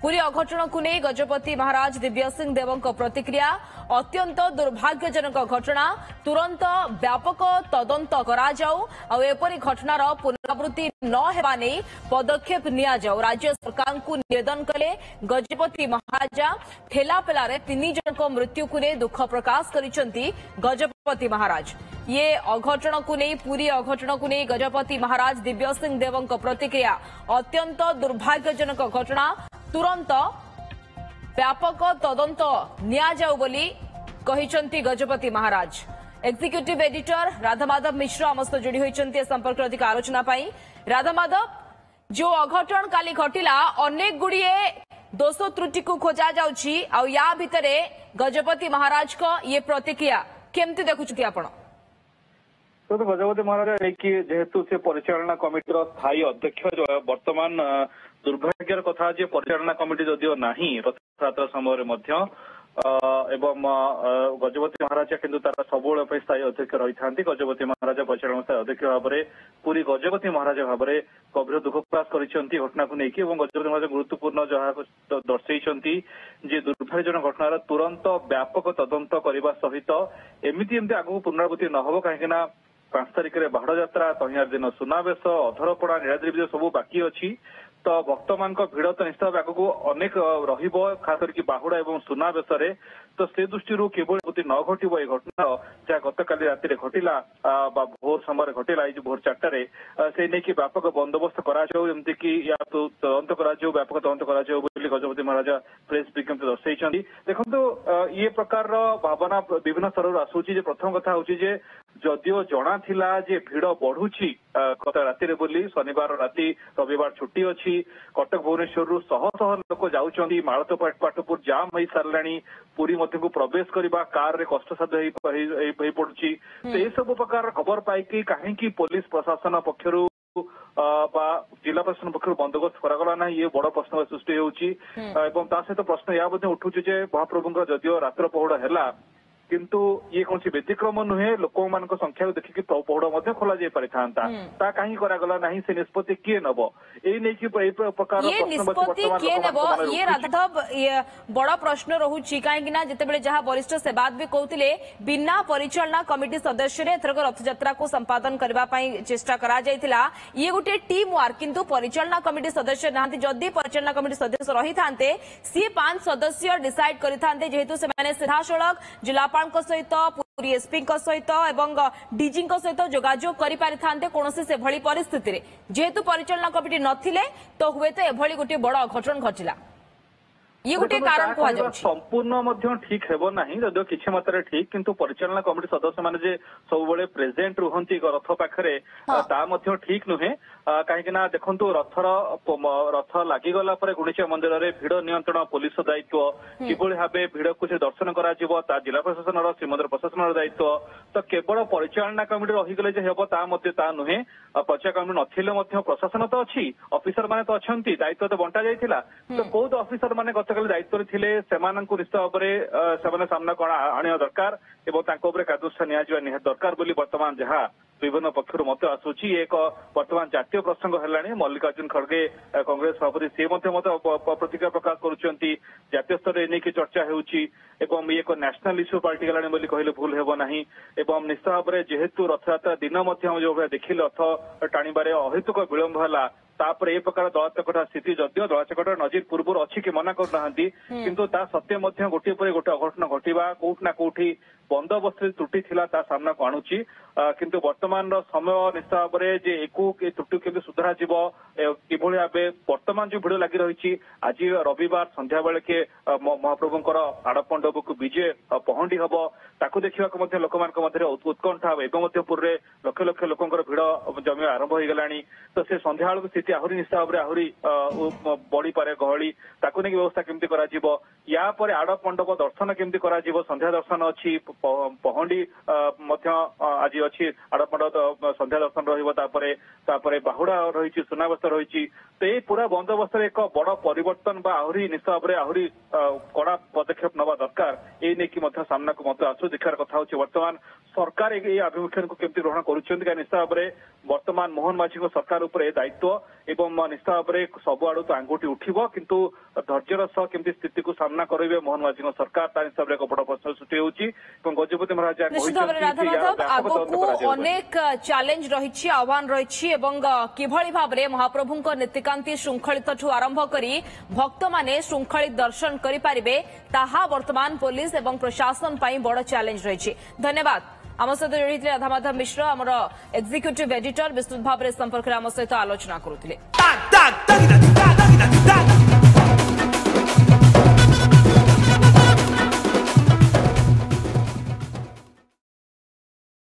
पुरी अघटन को नहीं गजपति महाराज दिव्य सिंह देव प्रतिक्रिया अत्यंत दुर्भाग्यजनक घटना तुरंत व्यापक तदंत एपरी घटनार पुनरावृत्ति न हेबा नहीं पदक्षेप निया जाऊ। राज्य सरकार को निवेदन कले गजपति महाराजा ठेलापेलारे 3 जनक मृत्यु को नहीं दुख प्रकाश करिसेंती गजपति महाराज। ये अघटन को नहीं पूरी अघटन को नहीं गजपति महाराज दिव्य सिंह देव प्रतिक्रिया अत्यंत दुर्भाग्यजनक घटना तुरंत व्यापक तदंत निया जाऊ बोली कहिसेंती गजपति महाराज। एग्जीक्यूटिव एडिटर राधामाधव मिश्र आम सहित जोड़ी होती संपर्क अधिक आलोचना पाई। राधामाधव, जो अघटन काली घटिला अनेक गुड़िए दोष त्रुटि को खोजा जाउछि आ या भितरे गजपति महाराज को ये प्रतिक्रिया केमती देखुछथि आपण? तो गजपति महाराज जेहेतु से परिचालना कमिटी स्थायी अध्यक्ष जो वर्तमान दुर्भाग्यर कथा जे परिचालना कमिटी जदिओ नाही रथयात्रा समय एवं गजपति महाराजा किंतु तार सबुल स्थायी अध्यक्ष रही था। गजपति महाराजा परिचालना स्थायी अध्यक्ष भाव में पूरी गजपति महाराजा भाव में गभीर दुख प्रकाश कर घटना को लेकिन गजपति महाराज गुरुत्वपूर्ण जहाँ दर्शे जे दुर्भाग्यजनक घटनार तुरंत व्यापक तदंत करने सहित एमती आगू पुनरावृत्ति न हो कहीं 5 तारिख में बाहुड़ यात्रा तहियार दिन सुनावेश अधरपड़ा नीलाद्री विजय सब बाकी अच्छी तो भक्त मान भिड़ तो निश्चित भाव आगू अनेक खास करके बाहुड़ा और सुनावेश तो से दृष्टि किभली न घटव ये घटना जहाँ गतकाली राति घटला भोर समय घटला ये भोर 4टारे से नहीं व्यापक बंदोबस्त करमती या तदंत व्यापक तदंत कर गजपति महाराजा प्रेस विज्ञप्ति दर्शाई। देखो ये प्रकार भावना विभिन्न स्तर आसूची प्रथम कथा हूँ जदिओ जना थिला जे भिड़ बढ़ुची गत राति बोली शनिवार राति रविवार छुट्टी अच्छी कटक भुवनेश्वर शह शह लोक जाऊँच मालत पाटपुर जाम हो सारे पुरी मध्य को प्रवेश करने कार रे कष्टसाध्य पड़ुची तो ये सब प्रकार खबर पाई कहीं पुलिस प्रशासन पक्षर जिला प्रशासन पक्ष बंदोबस्त करागला ना ये बड़ प्रश्न सृष्टि होती सहित प्रश्न या उठू महाप्रभु जदिओ रात्र पहुड़ है किंतु ये कौन व्यतिक्रम नुहे लोक मान संख्या को देखिकी पहुड़ खोल जा पारिथा कहीं करागला नहीं से निष्पत्ति किए नब ये प्रकार ये राघव बड़ प्रश्न रोचे कहीं जिते जहाँ वरिष्ठ सेवाद भी कहते बिना परिचालना कमिटी सदस्य एथरक रथयात्रा को संपादन करने चेष्टा करा ये गोटे टीम वर्क किंतु परिचालना कमिटी सदस्य ना जदि परिचालना कमिटी सदस्य रही था सी 5 सदस्य डिसाइड करते जेहेतु से सीधासख जिलापाल सहित पूरी एसपी सहित एवं डीजी सहित जोगाजोग करें कौन से भली परिस्थिति जेहेतु परिचालना कमिटी नथिले तो हुए तो एभली गोटे बड़ अघटन घटिला ये गोटे कारण कह संपूर्ण ठीक हेबो नहीं जदिओ किछि मात्रा ठीक किंतु परिचालना कमिटी सदस्य माने जे सब प्रेजेंट रुहंती रथ पाखरे ता मध्य ठीक नुहे कहीं देखु रथ लगिगला गुंडीचा मंदिर में भिड़ नियंत्रण पुलिस दायित्व किभली भाव भिड़ को दर्शन कर जिला प्रशासन श्रीमंदिर प्रशासन दायित्व तो केवल परिचालना कमिटी रहीगले हेब ता नुहे परिचालना कमिटी नथिले प्रशासन तो अच्छी ऑफिसर माने तो अच्छा दायित्व तो बंटा जाइथिला तो कौन ऑफिसर माने गतकाली दायित्व थे निश्चित भाव में सामना कौन आने दरकार और कार्यानुष्ठान निहाती दरकार बोली वर्तमान जहाँ विभिन्न पक्षर मत आसूची एक वर्तमान जातीय प्रसंग है। मल्लिकार्जुन खड़गे कांग्रेस सभापति सी प्रतिक्रिया प्रकाश करुँच जातीय स्तर में नहीं चर्चा होगी एक नेशनल इश्यू पार्टी गलानी बोली कहले भूल हेब नहीं निश्चित भाव में जेहेतु रथयात्रा दिन जो भाई देखिले रथ टाणीबारे अहेतुक विलंब है तापर ए प्रकार दलाचकटा स्थिति जदिओ दलाचकटा नजीर पूर्व अच्छी कि मना करना किंतु ता सत्य गोटे पर गोटे अघटन घटवा कौटना कौटी बंदोबस्त त्रुटि थिला ता सामना को आणुची किंतु वर्तमान समय निश्चित भाव में जे त्रुटि केमती सुधारा किभली भाव वर्तमान जो भिड़ लगी रही आज रविवार संध्या बेले के महाप्रभुंकर आड़पमंडप को विजय पहंडी हम ताकू देखा लोक उत्कंठा एवं लक्ष लक्ष लोकर भिड़ जमी आरंभ हो गला तो से संध्या बेलू स्थिति आहरी निश्चित भाव में आहरी बढ़ी पारे गहली ताकू नहीं व्यवस्था केमती या आड़प मंडप दर्शन केमती संध्या दर्शन अच्छी पहंडी आज अच्छी आड़प मंडप संध्या दर्शन रही बाहुड़ा रही सुनावेश रही तो ये पूरा बंदोबस्त एक बड़ परिवर्तन आहरी निश्चित भाव में आहरी कड़ा पदक्षेप नवा दरकार ये नहीं सामना को मत आसू देखार कथा होची वर्तमान सरकार ये आभिमुख्य को केमती ग्रहण करुछंती निश्चित भाव में वर्तमान मोहन माझी सरकार उपर दायित्व एवं निश्चित भाव में सबुआड़ तो आंगुठी उठिब किंतु धैर्यर सह केमती स्थिति को सामना करेंगे मोहन माझी सरकार ता हिसाब से एक बड़ प्रश्न सृष्टि होगी गजपति महाराज निश्चित भाव में राधा माधव आगकू अनेक चैलेंज रही आह्वान रही किभली भाव में महाप्रभु नीतिकांति श्रृंखलित आरंभ करी भक्त माने श्रृंखलित दर्शन करें ताहा वर्तमान पुलिस एवं प्रशासन बड़ चैलेंज रही। धन्यवाद। आम सहित जोड़ी राधा माधव मिश्र आमर एग्जीक्यूटिव एडिटर विस्तृत भाव में संपर्क में आम सहित आलोचना करुले।